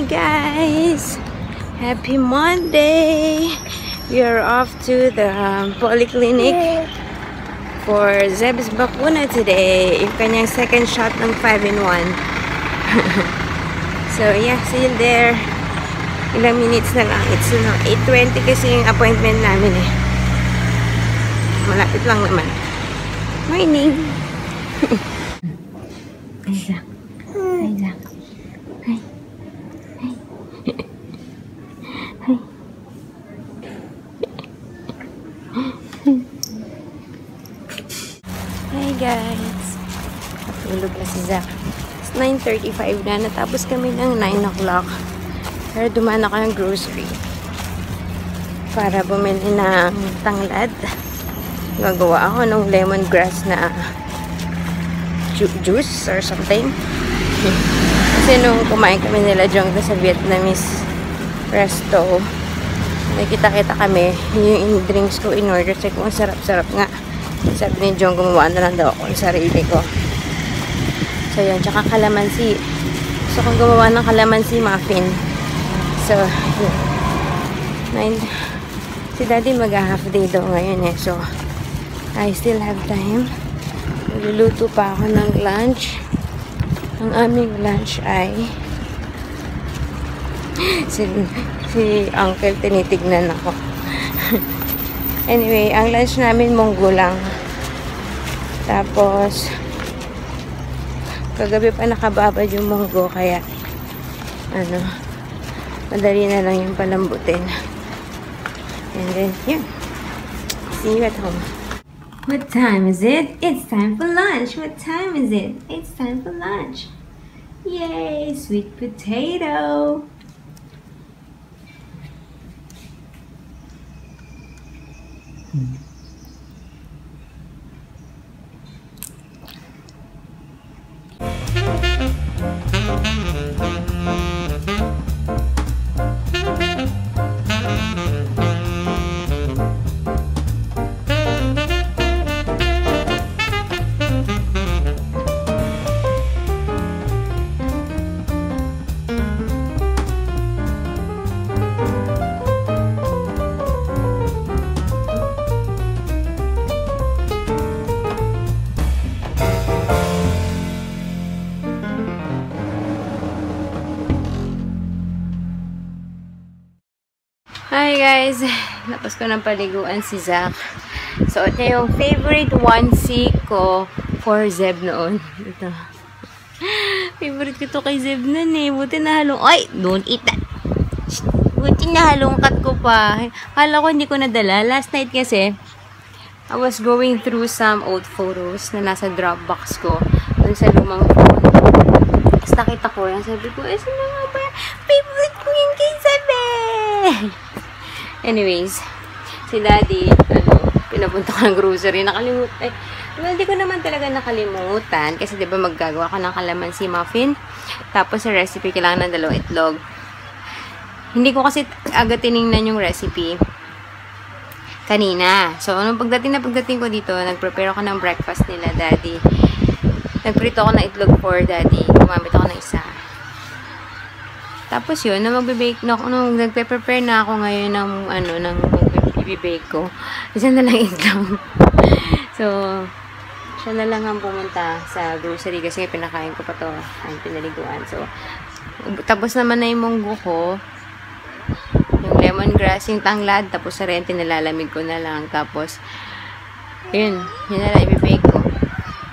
Guys, happy Monday. We are off to the polyclinic for Zeb's bakuna today. Yung kanyang second shot ng 5-in-1. So yeah, see you there. Ilang minutes na lang. It's 8:20 kasi yung appointment namin eh. Malapit lang naman. Morning. Ay lang. Ay lang. Ay. Hi guys, tulog na si Zach. It's 9:35 na, natapos kami ng 9 o'clock. Pero dumaan ako ng grocery para bumili ng tanglad. Gagawa ako ng lemongrass na juice or something. Kasi nung kumain kami nila Jong sa Vietnamese resto, nakita-kita kami yung drinks ko in order. Sabi ko, sarap-sarap nga. Sabi ni Jong, gumawa na lang daw ako yung sarili ko. So yun, tsaka kalamansi. Gusto kong gumawa ng kalamansi muffin. So yun. Si Daddy mag-half day daw ngayon eh. So I still have time. Magluluto pa ako ng lunch. Ang aming lunch ay si Uncle tinitignan ako. Anyway, ang lunch namin munggo lang. Tapos kagabi pa nakababad yung munggo, kaya madali na lang yung palambutin. And then, yeah. See you at home. What time is it? It's time for lunch. What time is it? It's time for lunch. Yay! Sweet potato. Hi guys! Tapos ko ng paliguan si Zach. Suot niya yung favorite onesie ko for Zeb noon. Ito. Favorite ko to kay Zeb noon eh. Buti na halong... Ay! Don't eat that! Buti na halongkat ko pa. Kala ko hindi ko nadala. Last night kasi, I was going through some old photos na nasa Dropbox ko. Dun sa lumang phone. Tapos nakita ko yan. Sabi ko, sino nga ba? Favorite ko yun kay Zeb eh! Anyways, si Daddy, pinapunta ko ng grocery. Nakalimutan. Well, hindi ko naman talaga nakalimutan. Kasi diba maggagawa ko ng kalamansi muffin. Tapos sa recipe, kailangan ng 2 itlog. Hindi ko kasi agad tinignan yung recipe kanina. So, nung pagdating ko dito, nag-prepare ako ng breakfast nila, Daddy. Nagprito ako ng itlog for Daddy. Gumamit ako ng isa. Tapos yun, nung nagpe-prepare na ako ngayon ng i-bake ko, isa na lang itlog. So, siya na lang ang pumunta sa grocery kasi pinakain ko pa to ang pinaliguan. So, tapos naman na yung munggo ko, yung lemongrass, yung tanglad, tapos sa rin, pinalalamig ko na lang. Tapos, yun na lang i-bake ko.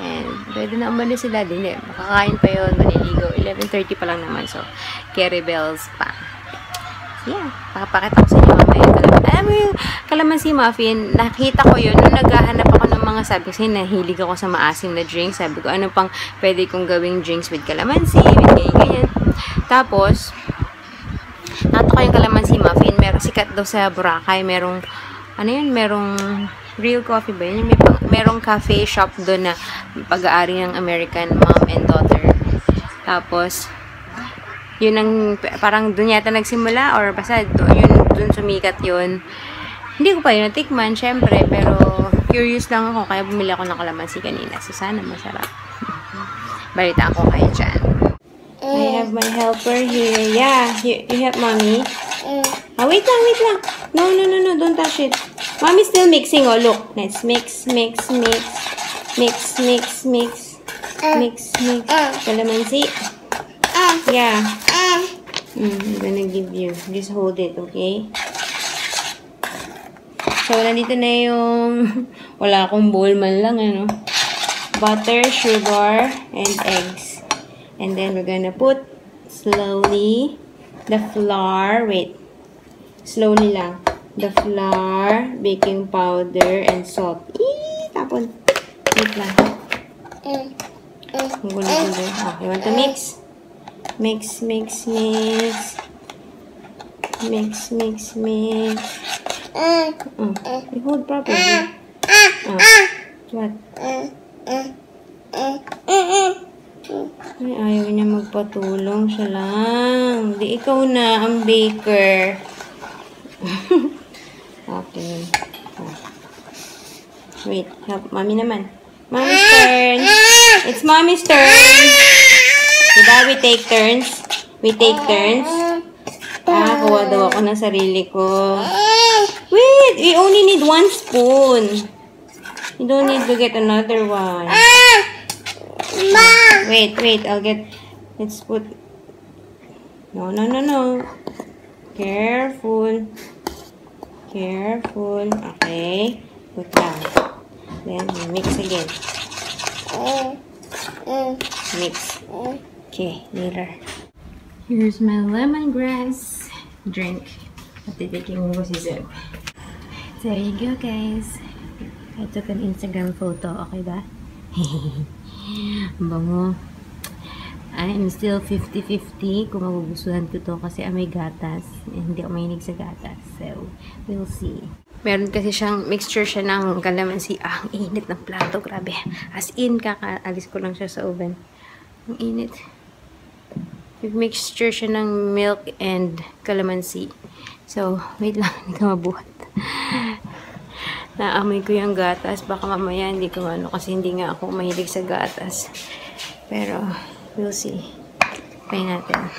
And, pwede na umalis si Daddy. Hindi, makakain pa yun, maliligo. 11:30 pa lang naman. So, carry bells pa. So, yeah. Pakapakita ko sa inyo mamaya. Alam mo yung kalamansi muffin, nakita ko yun. Nung naghahanap ako ng mga sabi kasi nahilig ako sa maasim na drinks. Sabi ko, ano pang pwede kong gawing drinks with kalamansi, with ganyan. Tapos, nakita ko yung kalamansi muffin. Meron sikat daw sa Boracay. Merong, merong Real Coffee ba yun? Yung merong cafe shop doon na pag-aari ng American mom and daughter. Tapos, yun ang, parang doon yata nagsimula or basta doon sumikat yun. Hindi ko pa yun natikman, syempre, pero curious lang ako, kaya bumili ako ng kalamansi kanina. So, sana masarap. Balita ko kayo dyan. I have my helper here. Yeah, you help mommy. Oh, wait lang. No, don't touch it. Mommy's still mixing. Oh, look. Let's mix. Calamansi. Yeah. I'm gonna give you. Just hold it, okay? So, nandito na yung wala akong bowl man lang, ano. Butter, sugar, and eggs. And then, we're gonna put slowly the flour. Wait. Slowly lang. The flour, baking powder, and salt. Tapon. Wait lang. Gulo-gulo. Oh, you want to mix? Mix. You hold properly. What? Ay, ayaw niya magpatulong. Siya lang. Di ikaw na ang baker. Okay. Wait, help mommy naman. Mommy's turn. It's mommy's turn. Diba we take turns? Kuha daw ako ng sarili ko. Wait, we only need 1 spoon. You don't need to get another one. Wait, let's put, no. Careful. Okay. Put down. Then, mix again. Mix. Okay, later. Here's my lemongrass drink. Patitikin mo si Zeb. There you go, guys. I took an Instagram photo. Okay ba? Bango. I'm still 50-50 kung magugustuhan ko to kasi may gatas. Hindi ako mahilig sa gatas. So, we'll see. Meron kasi siyang mixture siya ng kalamansi. Ang init ng plato. Grabe. As in, kakaalis ko lang siya sa oven. Ang init. Mixture siya ng milk and kalamansi. So, wait lang. Hindi ka mabuhat. Naamoy ko yung gatas. Baka mamaya hindi ko kasi hindi nga ako mahilig sa gatas. Pero, we'll see. Try natin.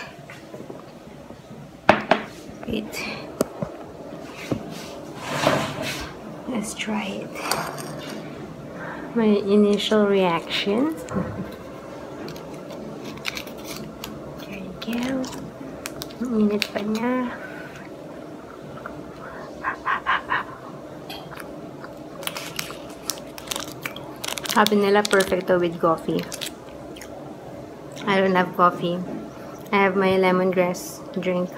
Wait. Let's try it. My initial reaction. There you go. Ang init pa niya. Sabi nila perfecto with coffee. I don't have coffee. I have my lemongrass drink.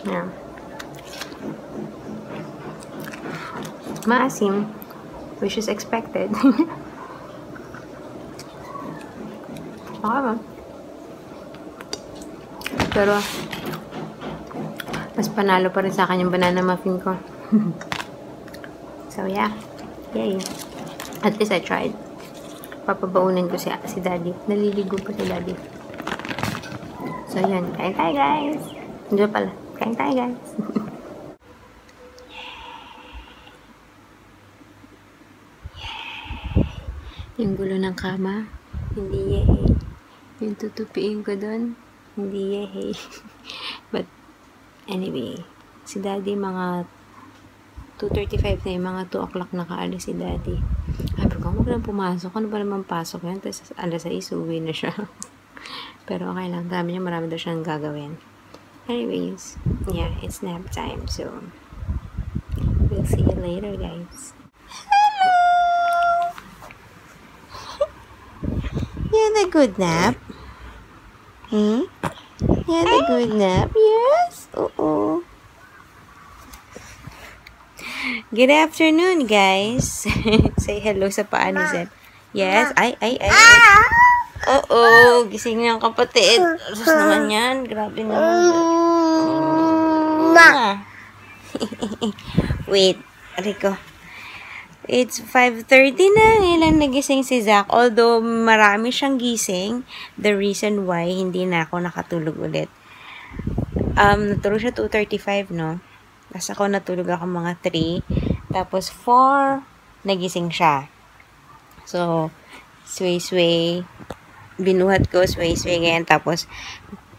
Yeah. Maasim, which is expected. Okay ba? Pero, mas panalo pa rin sa akin yung banana muffin ko. So, yeah. Yay. At least I tried. Papabaunan ko si daddy. Naliligo pa si daddy. So, yun. Kain tayo, guys. Hindi pala. Kain tayo, guys. Yung gulo ng kama, hindi yehey. Yung tutupiin ko doon, hindi yehey. But, anyway, si daddy mga 2:35 na yung mga 2 o'clock nakaalis si daddy. Sabi ko, huwag lang pumasok. Ano ba naman pasok yan? Tapos, alas 6, uwi na siya. Pero okay lang. Sabi niya, marami daw siyang gagawin. Anyways, yeah, it's nap time. So, we'll see you later, guys. You had a good nap? You had a good nap? Yes? Oo. Good afternoon, guys. Say hello sa paa ni Zeb. Yes? Ay. Oo. Gising na ang kapatid. Sus naman yan. Grabe naman. Wait. Rico. It's 5:30 na. Ilan nagising si Zach. Although marami siyang gising, the reason why hindi na ako nakatulog ulit. Natulog siya 2:35, no? Tapos ako natulog ako mga 3. Tapos 4, nagising siya. So, sway-sway. Binuhat ko, sway-sway ganyan. Tapos,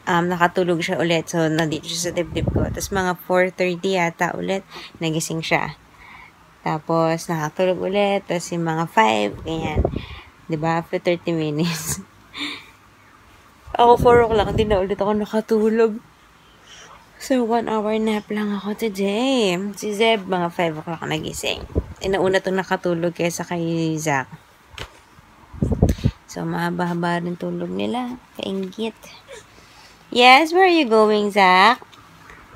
nakatulog siya ulit. So, nandito siya sa dibdib ko. Tapos, mga 4:30 yata ulit, nagising siya. Tapos, nakatulog ulit. Tapos, yung mga 5, ganyan. Diba? After 30 minutes. Ako, 4 o'clock, hindi na ulit ako nakatulog. So, 1 hour nap lang ako today. Si Zeb, mga 5 o'clock nagising. Nauna itong nakatulog kaysa kay Zach. So, mahaba-haba rin tulog nila. Kaingit. Yes, where are you going, Zach?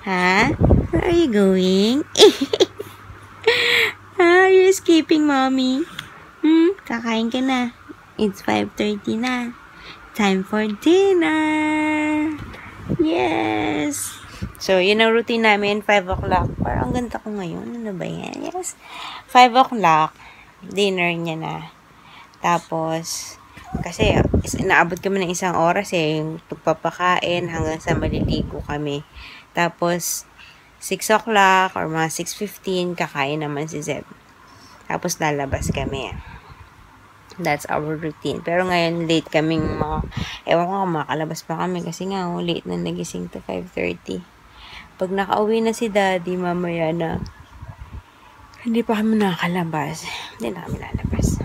Ha? Where are you going? Are you escaping, mommy? Kakain ka na. It's 5:30 na. Time for dinner. Yes. So, yun ang routine namin, 5 o'clock. Parang ang ganda ko ngayon. Ano ba yan? Yes. 5 o'clock, dinner niya na. Tapos, kasi, inaabot kami ng 1 oras yung pagpapakain hanggang sa maliligo kami. Tapos, 6 o'clock or mga 6:15, kakain naman si Zeb. Tapos, lalabas kami. That's our routine. Pero ngayon, late kaming ewan ko kung makalabas pa kami kasi nga, late na nagising to 5:30. Pag nakauwi na si Daddy, mamaya na, hindi pa kami nakakalabas. Hindi na kami lalabas.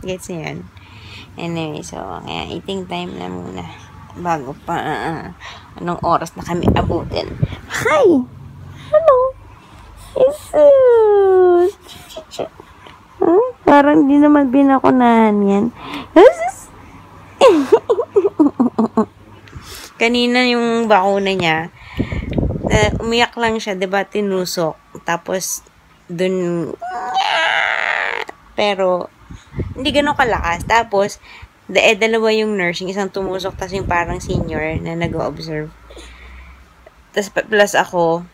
Gets niyo yun? Anyway, so, kaya eating time na muna. Bago pa, anong oras na kami abutin. Hi! Hello! Jesus! Parang di naman binakunahan yan. Kanina yung bakuna niya, umiyak lang siya, diba, tinusok. Tapos, dun, pero, hindi ganun kalakas. Tapos, dalawa yung nursing, isang tumusok, tapos yung parang senior na nag-observe. Tapos, plus ako,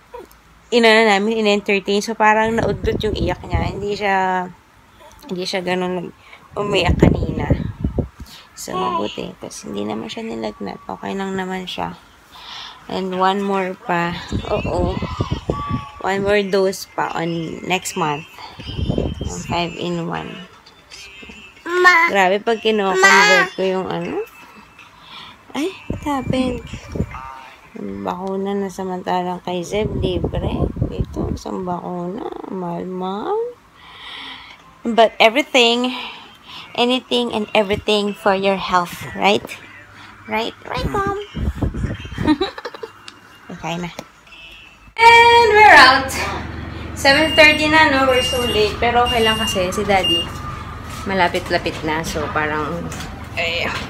namin, in-entertain. So, parang naudlot yung iyak niya. Hindi siya ganun umiyak kanina. So, mabuti. Tapos, hindi naman siya nilagnat. Okay lang naman siya. And one more pa. One more dose pa on next month. 5-in-1. Grabe pag kino-convert ko yung ano. Ay, what happened? Yung bakuna na samantalang kay Zeb, libre. Ito, isang bakuna. Mahal-mahal. But anything and everything for your health, right? Right, Mom? Okay na. And we're out. 7:30 na, no? We're so late. Pero okay lang kasi si Daddy malapit-lapit na. So, parang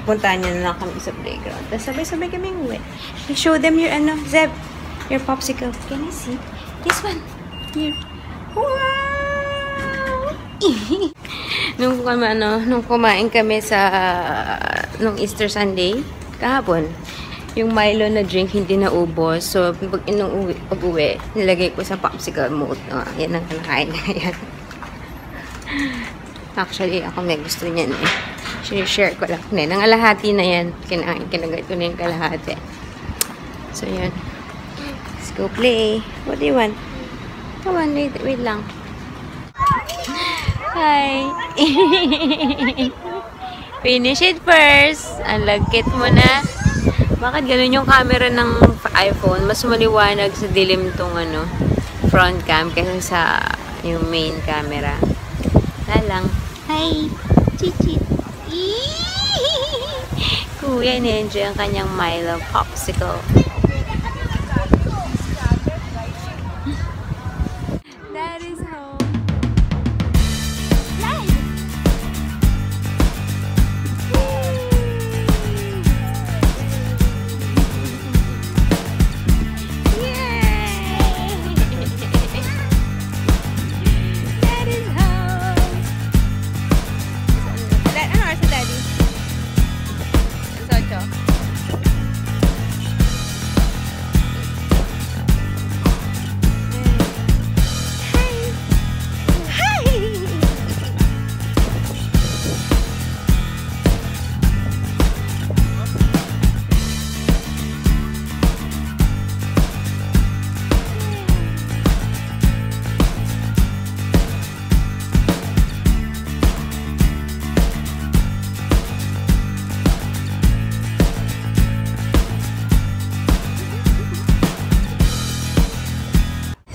puntahan niya na lang kami sa playground. Tapos sabay-sabay kami uwi. Show them your, Zeb, your popsicle. Can I see? This one. Here. Wow! nung kumain kami nung Easter Sunday, kahapon, yung Milo na drink hindi naubos. So, pag-uwi, nilagay ko sa popsicle mode. Yan ang kinakain na yan. Actually, ako may gusto niyan eh. Share ko lang. Nangalahati na yan. Kinagat ko na yung kalahati. So, yun. Let's go play. What do you want? Come on, wait lang. Hi! Finish it first. Ang lagkit mo na. Bakit ganun yung camera ng iPhone? Mas maliwanag sa dilim tong front cam kaysa sa yung main camera. Lang. Hi! Chichit! Kuya, ni-enjoy ang kanyang Milo popsicle. That is home.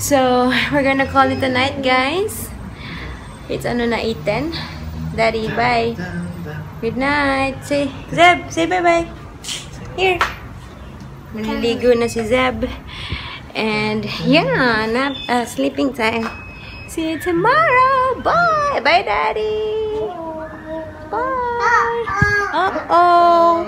So, we're gonna call it a night, guys. It's ano na 8:10. Daddy, bye. Good night. Say, Zeb, say bye-bye. Here. Maliligo na si Zeb. And, yeah, sleeping time. See you tomorrow. Bye. Bye, Daddy. Bye. Uh-oh.